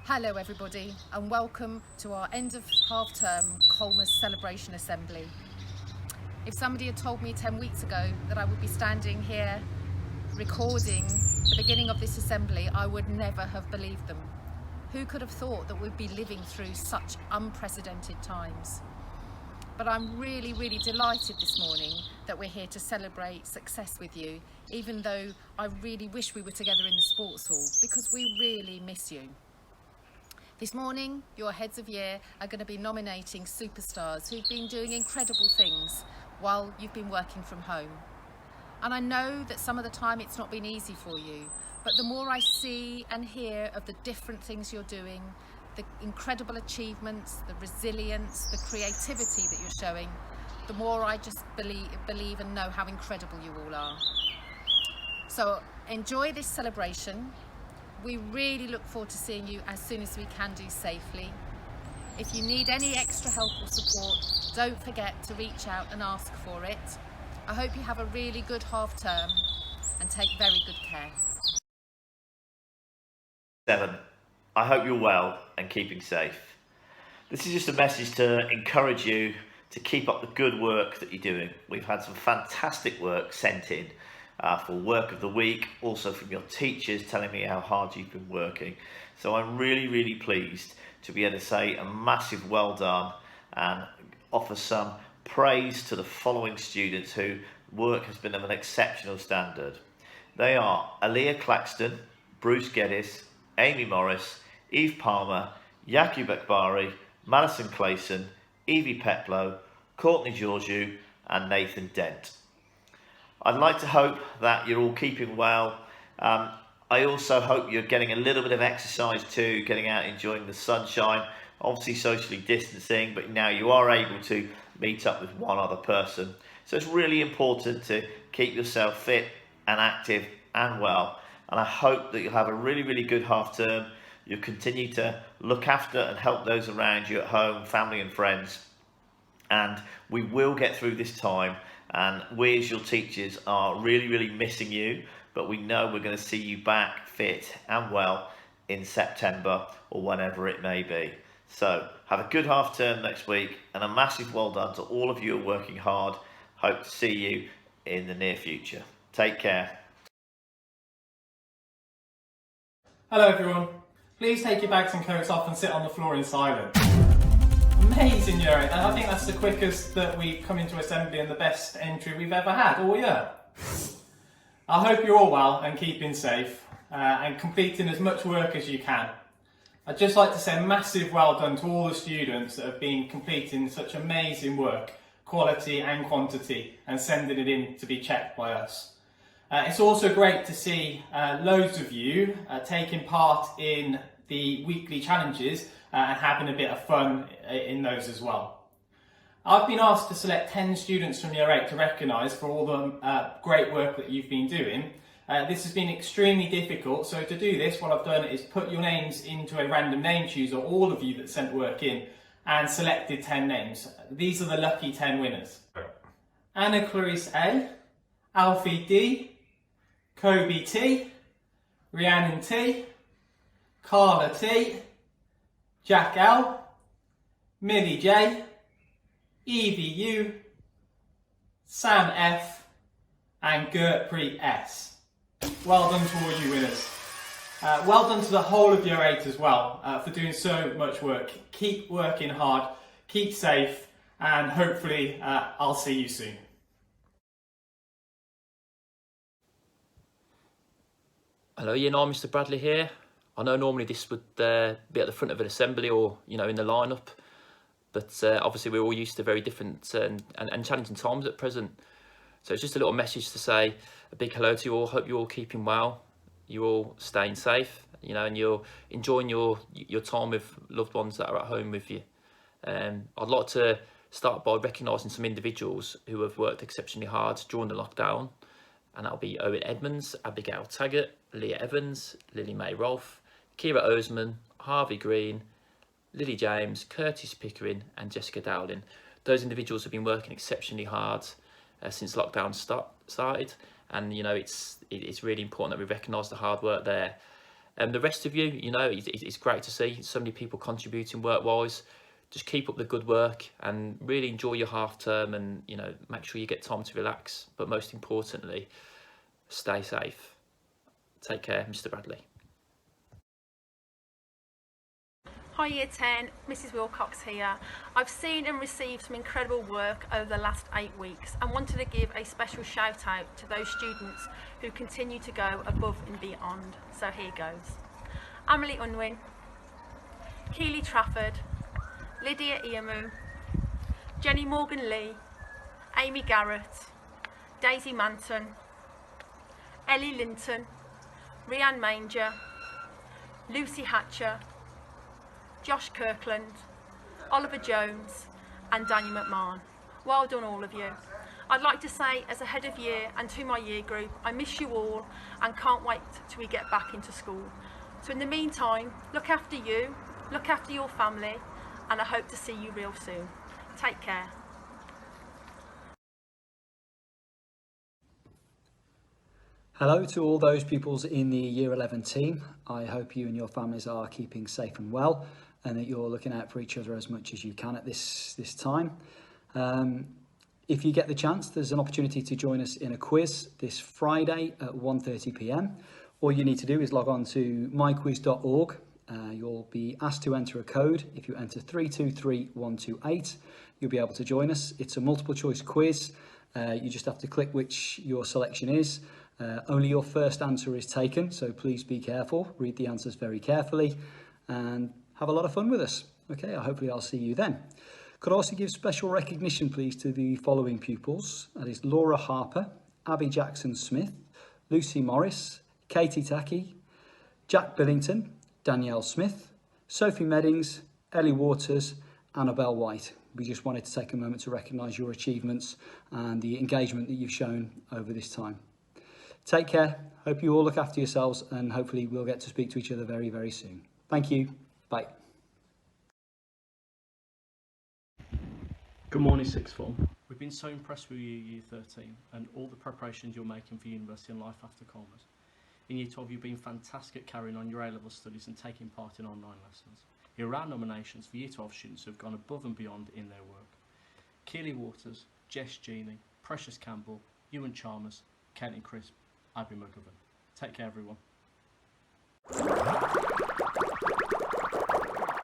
Hello everybody and welcome to our end of half term Colmers Celebration Assembly. If somebody had told me 10 weeks ago that I would be standing here recording the beginning of this assembly, I would never have believed them. Who could have thought that we'd be living through such unprecedented times? But I'm really delighted this morning that we're here to celebrate success with you, even though I really wish we were together in the sports hall because we really miss you. This morning, your heads of year are going to be nominating superstars who've been doing incredible things while you've been working from home. And I know that some of the time it's not been easy for you, but the more I see and hear of the different things you're doing, the incredible achievements, the resilience, the creativity that you're showing, the more I just believe and know how incredible you all are. So enjoy this celebration. We really look forward to seeing you as soon as we can do safely. If you need any extra help or support, don't forget to reach out and ask for it. I hope you have a really good half term and take very good care. 7. I hope you're well and keeping safe. This is just a message to encourage you to keep up the good work that you're doing. We've had some fantastic work sent in for work of the week, also from your teachers telling me how hard you've been working. So I'm really pleased to be able to say a massive well done and offer some praise to the following students whose work has been of an exceptional standard. They are Aaliyah Claxton, Bruce Geddes, Amy Morris, Eve Palmer, Yakub Ekbari, Madison Clayson, Evie Peplow, Courtney Georgiou and Nathan Dent. I'd like to hope that you're all keeping well. I also hope you're getting a little bit of exercise too, getting out enjoying the sunshine, obviously socially distancing, but now you are able to meet up with one other person. So it's really important to keep yourself fit and active and well. And I hope that you'll have a really good half term. You'll continue to look after and help those around you at home, family and friends. And we will get through this time. And we as your teachers are really missing you, but we know we're going to see you back fit and well in September or whenever it may be. So have a good half term next week and a massive well done to all of you who are working hard. Hope to see you in the near future. Take care. Hello everyone. Please take your bags and coats off and sit on the floor in silence. Amazing year 8, and I think that's the quickest that we've come into assembly and the best entry we've ever had all year. I hope you're all well and keeping safe and completing as much work as you can. I'd just like to say a massive well done to all the students that have been completing such amazing work, quality and quantity, and sending it in to be checked by us. It's also great to see loads of you taking part in the weekly challenges and having a bit of fun in those as well. I've been asked to select 10 students from year 8 to recognise for all the great work that you've been doing. This has been extremely difficult, so to do this, what I've done is put your names into a random name chooser, all of you that sent work in, and selected 10 names. These are the lucky 10 winners. Anna Clarice A, Alfie D, Kobe T, Rhiannon T, Carla T, Jack L, Millie J, Evie U, Sam F and Gurpreet S. Well done to all you winners. Well done to the whole of year 8 as well for doing so much work. Keep working hard, keep safe, and hopefully I'll see you soon. Hello, Year 9, Mr. Bradley here. I know normally this would be at the front of an assembly or, in the lineup, but obviously we're all used to very different and challenging times at present. So it's just a little message to say a big hello to you all. Hope you're all keeping well, you're all staying safe, and you're enjoying your time with loved ones that are at home with you. I'd like to start by recognising some individuals who have worked exceptionally hard during the lockdown, and that'll be Owen Edmonds, Abigail Taggart, Leah Evans, Lily May Rolfe, Kira Osman, Harvey Green, Lily James, Curtis Pickering and Jessica Dowling. Those individuals have been working exceptionally hard since lockdown started, and it's really important that we recognise the hard work there. The rest of you, you know, it's great to see so many people contributing work-wise. Just keep up the good work and really enjoy your half term, and, you know, make sure you get time to relax. But most importantly, stay safe. Take care, Mr. Bradley. Hi Year 10, Mrs Wilcox here. I've seen and received some incredible work over the last 8 weeks and wanted to give a special shout out to those students who continue to go above and beyond. So here goes. Emily Unwin, Keely Trafford, Lydia Iamu, Jenny Morgan Lee, Amy Garrett, Daisy Manton, Ellie Linton, Rhiann Manger, Lucy Hatcher, Josh Kirkland, Oliver Jones and Daniel McMahon. Well done all of you. I'd like to say, as a head of year and to my year group, I miss you all and can't wait till we get back into school. So in the meantime, look after you, look after your family, and I hope to see you real soon. Take care. Hello to all those pupils in the Year 11 team. I hope you and your families are keeping safe and well, and that you're looking out for each other as much as you can at this time. If you get the chance, there's an opportunity to join us in a quiz this Friday at 1:30 p.m. All you need to do is log on to myquiz.org. You'll be asked to enter a code. If you enter 323128, you'll be able to join us. It's a multiple choice quiz. You just have to click which your selection is. Only your first answer is taken, so please be careful. Read the answers very carefully and have a lot of fun with us. Okay, hopefully I'll see you then. Could also give special recognition, please, to the following pupils. That is Laura Harper, Abby Jackson-Smith, Lucy Morris, Katie Tackey, Jack Billington, Danielle Smith, Sophie Meddings, Ellie Waters, Annabelle White. We just wanted to take a moment to recognise your achievements and the engagement that you've shown over this time. Take care. Hope you all look after yourselves, and hopefully we'll get to speak to each other very, very soon. Thank you. Bye. Good morning, Sixth Form. We've been so impressed with you, Year 13, and all the preparations you're making for university and life after Colmers. In Year 12, you've been fantastic carrying on your A-level studies and taking part in online lessons. Here are our nominations for Year 12 students who have gone above and beyond in their work. Keely Waters, Jess Genie, Precious Campbell, Ewan Chalmers, Kenny Crisp, Abby McGovern. Take care, everyone.